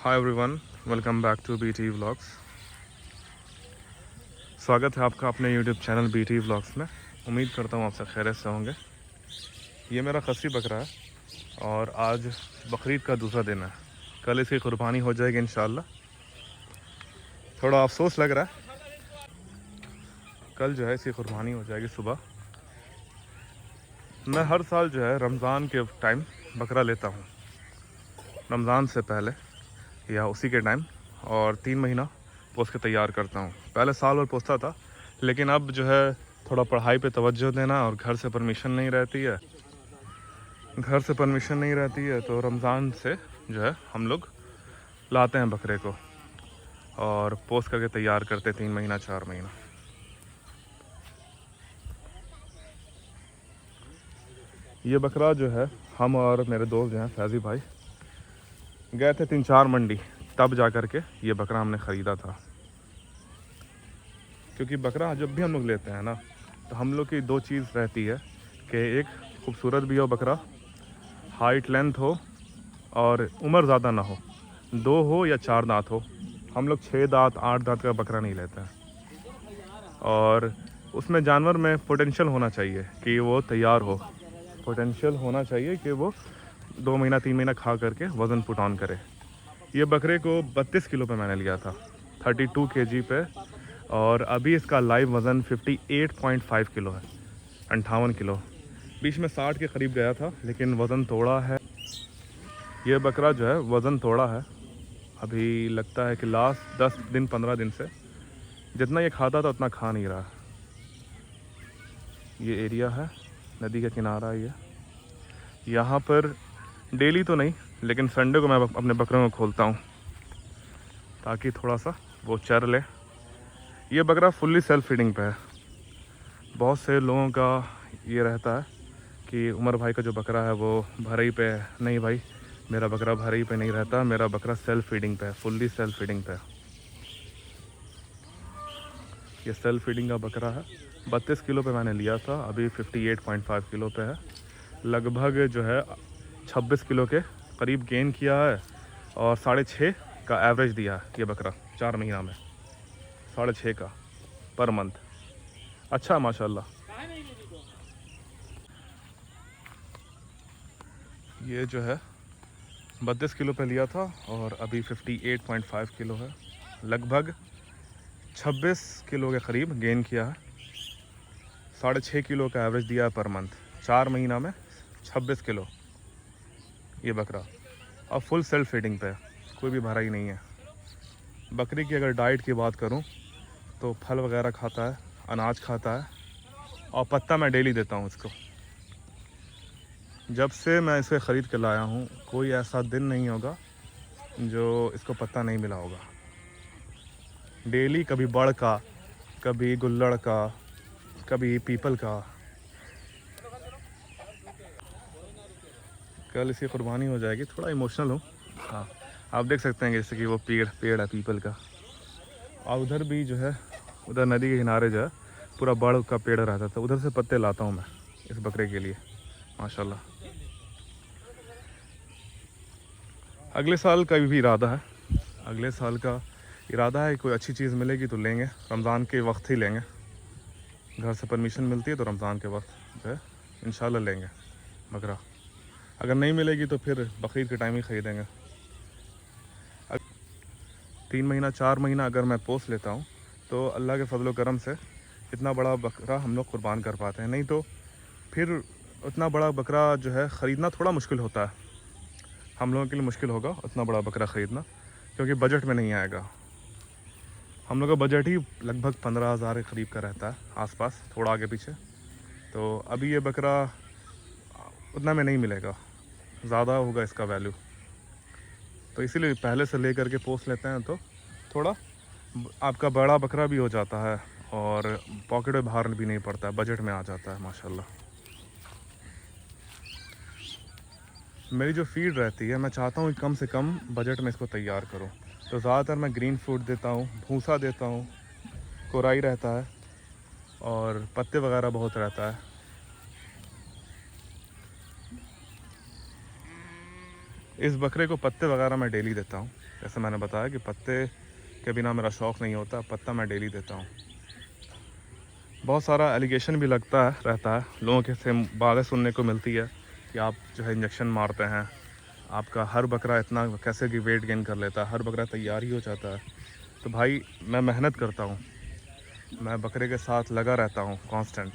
Hi everyone, welcome back to BT vlogs. स्वागत है आपका अपने यूट्यूब चैनल बीटी व्लॉग्स में। उम्मीद करता हूँ आप सब खैरियत से होंगे। ये मेरा खस्सी बकरा है और आज बकरीद का दूसरा दिन है। कल इसकी कुर्बानी हो जाएगी इंशाल्लाह। थोड़ा अफसोस लग रहा है, कल जो है इसकी कुर्बानी हो जाएगी सुबह। मैं हर साल जो है रमज़ान के टाइम बकरा लेता हूँ, रमज़ान से पहले या उसी के टाइम, और 3 महीना पोस के तैयार करता हूँ। पहले साल भर पोसता था, लेकिन अब जो है थोड़ा पढ़ाई पे तवज्जो देना और घर से परमिशन नहीं रहती है, तो रमज़ान से जो है हम लोग लाते हैं बकरे को और पोस करके तैयार करते 3 महीना 4 महीना। ये बकरा जो है हम और मेरे दोस्त जो हैं फैज़ी भाई गए थे 3-4 मंडी, तब जा कर के ये बकरा हमने ख़रीदा था। क्योंकि बकरा जब भी हम लोग लेते हैं ना, तो हम लोग की 2 चीज़ रहती है कि एक खूबसूरत भी हो बकरा, हाइट लेंथ हो और उम्र ज़्यादा ना हो, 2 हो या 4 दांत हो। हम लोग 6 दांत 8 दांत का बकरा नहीं लेते हैं। और उसमें जानवर में पोटेंशियल होना चाहिए कि वो तैयार हो, पोटेंशियल होना चाहिए कि वो 2 महीना 3 महीना खा करके वज़न पुट ऑन करे। ये बकरे को 32 किलो पे मैंने लिया था, 32 kg पे, और अभी इसका लाइव वज़न 58.5 किलो है, 58 किलो। बीच में 60 के करीब गया था, लेकिन वज़न तोड़ा है। ये बकरा जो है वज़न तोड़ा है। अभी लगता है कि लास्ट 10 दिन 15 दिन से जितना ये खाता था उतना खा नहीं रहा। ये एरिया है, नदी का किनारा है ये। यहाँ पर डेली तो नहीं, लेकिन संडे को मैं अपने बकरों को खोलता हूँ ताकि थोड़ा सा वो चर ले। ये बकरा फुल्ली सेल्फ फीडिंग पे है। बहुत से लोगों का ये रहता है कि उमर भाई का जो बकरा है वो भरई पे है। नहीं भाई, मेरा बकरा भरई पे नहीं रहता, मेरा बकरा सेल्फ फीडिंग पे है, फुल्ली सेल्फ फीडिंग पे है। ये सेल्फ फीडिंग का बकरा है। 32 किलो पे मैंने लिया था, अभी 58.5 किलो पे है। लगभग जो है 26 किलो के करीब गेन किया है और 6.5 का एवरेज दिया है ये बकरा 4 महीना में। 6.5 का पर मंथ, अच्छा माशाल्लाह। ये जो है 32 किलो पे लिया था और अभी 58.5 किलो है। लगभग 26 किलो के करीब गेन किया है। 6.5 किलो का एवरेज दिया है पर मंथ, 4 महीना में 26 किलो ये बकरा। और फुल सेल्फ फीडिंग पे है, कोई भी भराई नहीं है। बकरी की अगर डाइट की बात करूं तो फल वगैरह खाता है, अनाज खाता है, और पत्ता मैं डेली देता हूं इसको। जब से मैं इसे ख़रीद के लाया हूं, कोई ऐसा दिन नहीं होगा जो इसको पत्ता नहीं मिला होगा। डेली कभी बड़ का, कभी गुल्लड़ का, कभी पीपल का। कल इसकी कुर्बानी हो जाएगी। थोड़ा इमोशनल हूँ। हाँ, आप देख सकते हैं जैसे कि वो पेड़ है पीपल का, और उधर भी जो है, उधर नदी के किनारे जो है पूरा बड़ का पेड़ रहता था, उधर से पत्ते लाता हूँ मैं इस बकरे के लिए माशाल्लाह। अगले साल का भी इरादा है, अगले साल का इरादा है कोई अच्छी चीज़ मिलेगी तो लेंगे, रमज़ान के वक्त ही लेंगे। घर से परमिशन मिलती है तो रमज़ान के वक्त जो है इंशाल्लाह लेंगे बकरा। अगर नहीं मिलेगी तो फिर बकरीद के टाइम ही ख़रीदेंगे। 3 महीना 4 महीना अगर मैं पोस लेता हूँ तो अल्लाह के फजल करम से इतना बड़ा बकरा हम लोग कुर्बान कर पाते हैं। नहीं तो फिर उतना बड़ा बकरा जो है ख़रीदना थोड़ा मुश्किल होता है, हम लोगों के लिए मुश्किल होगा उतना बड़ा बकरा ख़रीदना, क्योंकि बजट में नहीं आएगा। हम लोग का बजट ही लगभग 15,000 के करीब का रहता है, आसपास, थोड़ा आगे पीछे। तो अभी ये बकरा उतना में नहीं मिलेगा, ज़्यादा होगा इसका वैल्यू। तो इसीलिए पहले से ले करके पोस लेते हैं तो थोड़ा आपका बड़ा बकरा भी हो जाता है और पॉकेट में बाहर भी नहीं पड़ता है, बजट में आ जाता है माशाल्लाह। मेरी जो फीड रहती है, मैं चाहता हूँ कि कम से कम बजट में इसको तैयार करूँ। तो ज़्यादातर मैं ग्रीन फूड देता हूँ, भूसा देता हूँ, कोराई रहता है और पत्ते वगैरह बहुत रहता है। इस बकरे को पत्ते वगैरह मैं डेली देता हूँ। जैसे मैंने बताया कि पत्ते के बिना मेरा शौक़ नहीं होता, पत्ता मैं डेली देता हूँ। बहुत सारा एलिगेशन भी लगता है रहता है, लोगों के से बातें सुनने को मिलती है कि आप जो है इंजेक्शन मारते हैं, आपका हर बकरा इतना कैसे कि वेट गेन कर लेता है, हर बकरा तैयार ही हो जाता है। तो भाई मैं मेहनत करता हूँ, मैं बकरे के साथ लगा रहता हूँ कांस्टेंट,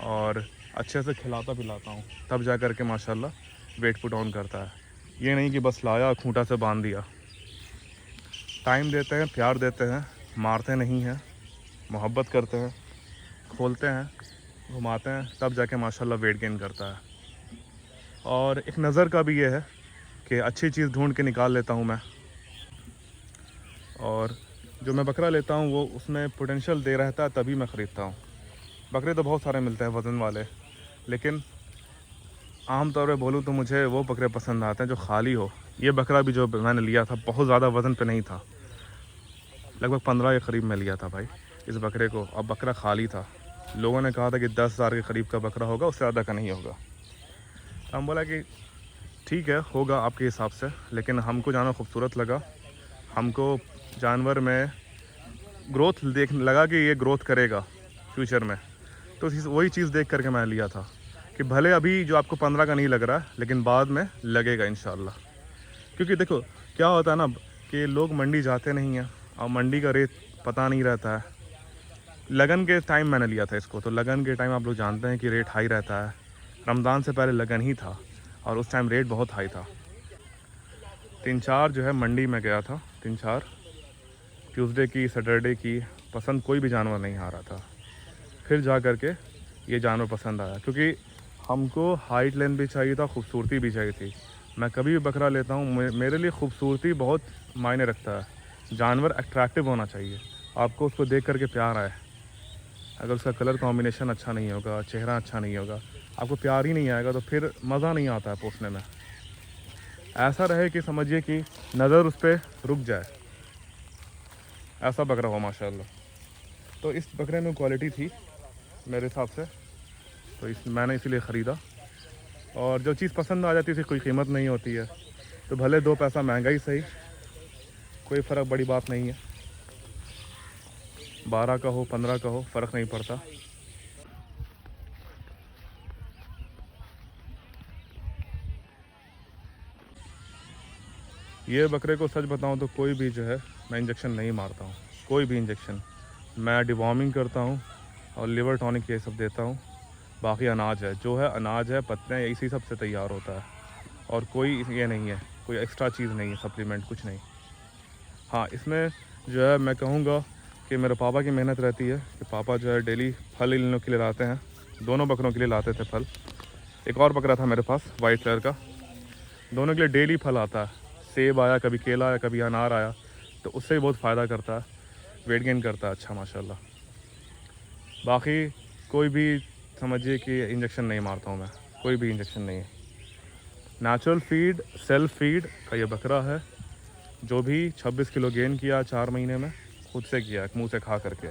और अच्छे से खिलाता पिलाता हूँ, तब जा कर के माशाल्लाह वेट पुट ऑन करता है। ये नहीं कि बस लाया खूंटा से बांध दिया। टाइम देते हैं, प्यार देते हैं, मारते नहीं हैं, मोहब्बत करते हैं, खोलते हैं, घुमाते हैं, तब जाके माशाल्लाह वेट गेन करता है। और एक नज़र का भी ये है कि अच्छी चीज़ ढूंढ के निकाल लेता हूँ मैं, और जो मैं बकरा लेता हूँ वो उसमें पोटेंशियल दे रहता है तभी मैं ख़रीदता हूँ। बकरे तो बहुत सारे मिलते हैं वज़न वाले, लेकिन आम तौर पे बोलूँ तो मुझे वो बकरे पसंद आते हैं जो खाली हो। ये बकरा भी जो मैंने लिया था बहुत ज़्यादा वज़न पे नहीं था, लगभग 15 के करीब में लिया था भाई इस बकरे को। अब बकरा खाली था, लोगों ने कहा था कि 10,000 के करीब का बकरा होगा, उससे ज़्यादा का नहीं होगा। हम बोला कि ठीक है, होगा आपके हिसाब से, लेकिन हमको जानवर खूबसूरत लगा, हमको जानवर में ग्रोथ देख लगा कि ये ग्रोथ करेगा फ्यूचर में, तो वही चीज़ देख करके मैं लिया था कि भले अभी जो आपको 15 का नहीं लग रहा लेकिन बाद में लगेगा इंशाल्लाह। क्योंकि देखो क्या होता है ना कि लोग मंडी जाते नहीं हैं और मंडी का रेट पता नहीं रहता है। लगन के टाइम मैंने लिया था इसको, तो लगन के टाइम आप लोग जानते हैं कि रेट हाई रहता है। रमज़ान से पहले लगन ही था और उस टाइम रेट बहुत हाई था। 3-4 जो है मंडी में गया था, 3-4 ट्यूसडे की, सैटरडे की, पसंद कोई भी जानवर नहीं आ रहा था। फिर जा कर के ये जानवर पसंद आया, क्योंकि हमको हाइट लेंथ भी चाहिए था, खूबसूरती भी चाहिए थी। मैं कभी भी बकरा लेता हूँ, मेरे लिए खूबसूरती बहुत मायने रखता है। जानवर अट्रैक्टिव होना चाहिए, आपको उसको देख करके प्यार आए। अगर उसका कलर कॉम्बिनेशन अच्छा नहीं होगा, चेहरा अच्छा नहीं होगा, आपको प्यार ही नहीं आएगा, तो फिर मज़ा नहीं आता है पोसने में। ऐसा रहे कि समझिए कि नज़र उस पर रुक जाए, ऐसा बकरा हो माशाल्लाह। तो इस बकरे में क्वालिटी थी मेरे हिसाब से, तो मैंने इसीलिए ख़रीदा। और जो चीज़ पसंद आ जाती है कोई कीमत नहीं होती है, तो भले 2 पैसा महंगा ही सही, कोई फ़र्क बड़ी बात नहीं है। 12 का हो 15 का हो, फ़र्क नहीं पड़ता। ये बकरे को सच बताऊं तो कोई भी जो है मैं इंजेक्शन नहीं मारता हूँ, कोई भी इंजेक्शन। मैं डिवॉर्मिंग करता हूँ और लिवर टॉनिक ये सब देता हूँ। बाकी अनाज है, जो है अनाज है, पत्ते हैं, इसी सब से तैयार होता है, और कोई ये नहीं है, कोई एक्स्ट्रा चीज़ नहीं है, सप्लीमेंट कुछ नहीं। हाँ, इसमें जो है मैं कहूँगा कि मेरे पापा की मेहनत रहती है कि पापा जो है डेली फल इन लोग के लिए लाते हैं, दोनों बकरों के लिए लाते थे फल। एक और बकरा था मेरे पास वाइट कलर का, दोनों के लिए डेली फल आता है। सेब आया, कभी केला आया, कभी अनार आया, तो उससे भी बहुत फ़ायदा करता है, वेट गेन करता है अच्छा माशाल्लाह। बाकी कोई भी समझिए कि इंजेक्शन नहीं मारता हूँ मैं, कोई भी इंजेक्शन नहीं है। नेचुरल फीड, सेल्फ फीड का ये बकरा है, जो भी 26 किलो गेन किया 4 महीने में, खुद से किया, मुँह से खा करके।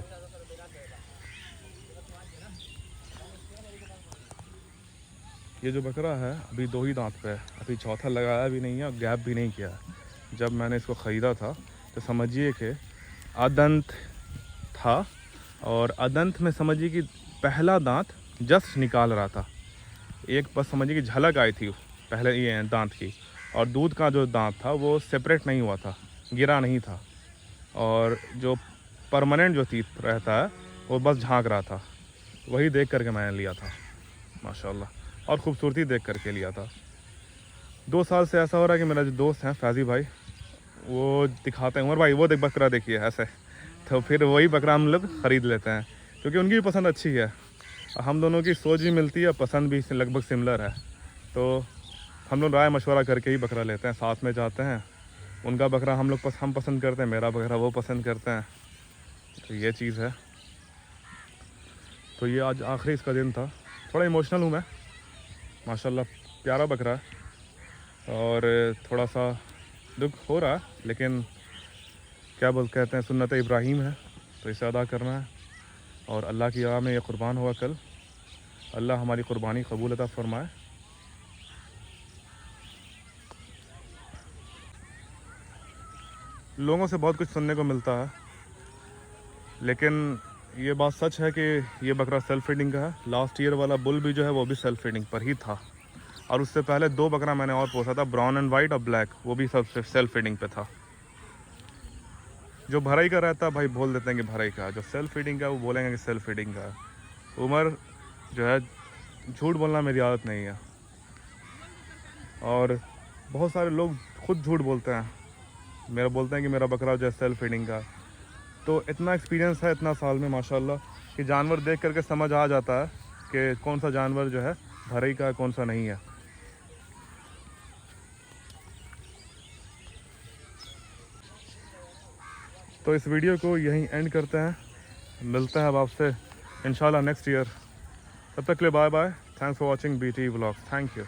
ये जो बकरा है अभी 2 ही दांत पे है, अभी चौथा लगाया भी नहीं है और गैप भी नहीं किया। जब मैंने इसको ख़रीदा था तो समझिए कि अदंत था, और अदंत में समझिए कि पहला दांत जस्ट निकाल रहा था, एक बस समझिए कि झलक आई थी पहले ये दांत की, और दूध का जो दांत था वो सेपरेट नहीं हुआ था, गिरा नहीं था, और जो परमानेंट जो टीथ रहता है वो बस झांक रहा था। वही देख करके मैंने लिया था माशाल्लाह, और ख़ूबसूरती देख करके लिया था। 2 साल से ऐसा हो रहा है कि मेरा जो दोस्त हैं फैज़ी भाई, वो दिखाते हैं, उमर भाई वो देख बकरा देखिए ऐसे, तो फिर वही बकरा हम लोग ख़रीद लेते हैं, क्योंकि उनकी भी पसंद अच्छी है, हम दोनों की सोच भी मिलती है, पसंद भी लगभग सिमिलर है। तो हम लोग राय मशवरा करके ही बकरा लेते हैं, साथ में जाते हैं, उनका बकरा हम पसंद करते हैं, मेरा बकरा वो पसंद करते हैं, तो ये चीज़ है। तो ये आज आखिरी इसका दिन था, थोड़ा इमोशनल हूँ मैं माशाल्लाह, प्यारा बकरा है और थोड़ा सा दुख हो रहा है, लेकिन क्या कहते हैं सुन्नत इब्राहीम है, तो इसे अदा करना है, और अल्लाह की राह में ये क़ुरबान हुआ कल। अल्लाह हमारी क़ुरबानी कबूल अता फ़रमाए। लोगों से बहुत कुछ सुनने को मिलता है, लेकिन ये बात सच है कि ये बकरा सेल्फ फीडिंग का है। लास्ट ईयर वाला बुल भी जो है वो भी सेल्फ फीडिंग पर ही था, और उससे पहले 2 बकरा मैंने और पोसा था, ब्राउन एंड वाइट और ब्लैक, वो भी सब सेल्फ फीडिंग पे था। जो भराई का रहता है भाई बोल देते हैं कि भराई का, जो सेल्फ फीडिंग का वो बोलेंगे कि सेल्फ फीडिंग का। उमर जो है, झूठ बोलना मेरी आदत नहीं है, और बहुत सारे लोग खुद झूठ बोलते हैं, बोलते हैं कि मेरा बकरा जो है सेल्फ फीडिंग का। तो इतना एक्सपीरियंस है इतना साल में माशाल्लाह कि जानवर देख करके समझ आ जाता है कि कौन सा जानवर जो है भराई का है, कौन सा नहीं है। तो इस वीडियो को यहीं एंड करते हैं, मिलते हैं अब आपसे इंशाल्लाह नेक्स्ट ईयर। तब तक के लिए bye bye. Thanks for watching BT vlogs. Thank you.